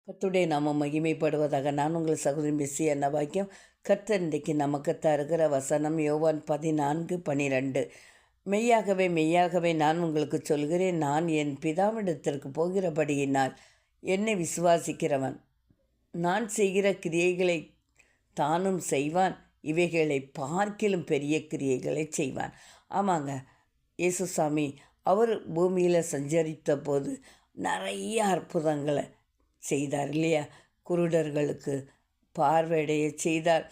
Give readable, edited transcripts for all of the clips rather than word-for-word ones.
கர்த்தருடைய நாமம் மகிமைப்படுவதாக. நான் உங்கள் சகோதரி மெஸ்ஸி என்ன வாக்கியம். கர்த்தர் இன்றைக்கு நமக்கு தருகிற வசனம் யோவான் 14:12. மெய்யாகவே மெய்யாகவே நான் உங்களுக்கு சொல்கிறேன், நான் என் பிதாவிடத்திற்கு போகிறபடியினால் என்னை விசுவாசிக்கிறவன் நான் செய்கிற கிரியைகளை தானும் செய்வான், இவைகளை பார்க்கிலும் பெரிய கிரியைகளை செய்வான். ஆமாங்க, இயேசுசாமி அவர் பூமியில் சஞ்சரித்த போது நிறைய அற்புதங்களை செய்தார் இல்லையா? குருடர்களுக்கு பார்வையடைய செய்தார்,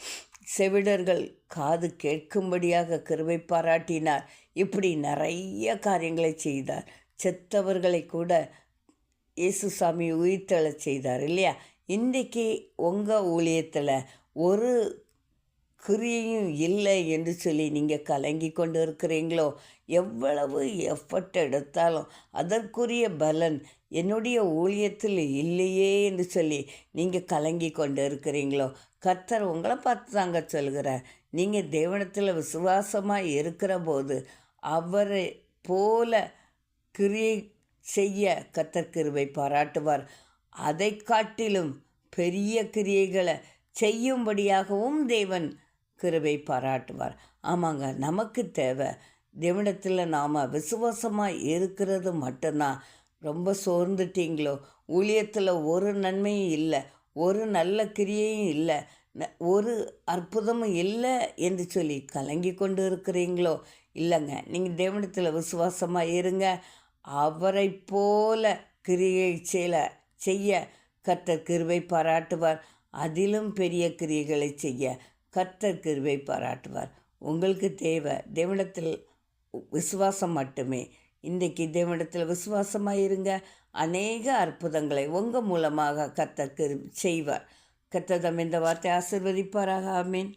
செவிடர்கள் காது கேட்கும்படியாக கிருபை பாராட்டினார். இப்படி நிறைய காரியங்களை செய்தார். செத்தவர்களை கூட இயேசுசாமி உயிர்த்தெழச் செய்தார் இல்லையா? இன்றைக்கி உங்கள் ஊழியத்தில் ஒரு கிரியையும் இல்லை என்று சொல்லி நீங்கள் கலங்கி கொண்டு இருக்கிறீங்களோ? எவ்வளவு எஃபர்ட் எடுத்தாலும் அதற்குரிய பலன் என்னுடைய ஊழியத்தில் இல்லையே என்று சொல்லி நீங்கள் கலங்கி கொண்டு இருக்கிறீங்களோ? கர்த்தர் உங்களை பார்த்து தாங்க சொல்கிறார். நீங்கள் தேவனத்தில் விசுவாசமாக இருக்கிற போது அவரை போல கிரியை செய்ய கர்த்தர் கிருபை பாராட்டுவார். அதை காட்டிலும் பெரிய கிரியைகளை செய்யும்படியாகவும் தேவன் கிருபை பாராட்டுவார். ஆமாங்க, நமக்கு தேவை தேவனிடத்தில் நாம் விசுவாசமாக இருக்கிறது மட்டும்தான். ரொம்ப சோர்ந்துட்டீங்களோ? ஊழியத்தில் ஒரு நன்மையும் இல்லை, ஒரு நல்ல கிரியையும் இல்லை, ஒரு அற்புதமும் இல்லை என்று சொல்லி கலங்கி கொண்டு இருக்கிறீங்களோ? இல்லைங்க, நீங்கள் தேவனிடத்தில் விசுவாசமாக இருங்க. அவரை போல கிரியை செய்ய கர்த்தர் கிருபை பாராட்டுவார். அதிலும் பெரிய கிரியைகளை செய்ய கர்த்தர் கிருபை பாராட்டுவார். உங்களுக்கு தேவை தேவனிடத்தில் விசுவாசம் மட்டுமே. இன்றைக்கி தேவனிடத்தில் விசுவாசமாக இருங்க. அநேக அற்புதங்களை உங்கள் மூலமாக கர்த்தர் செய்வார். கர்த்தர் தம் இந்த வார்த்தை ஆசீர்வதிப்பாராக. ஆமீன்.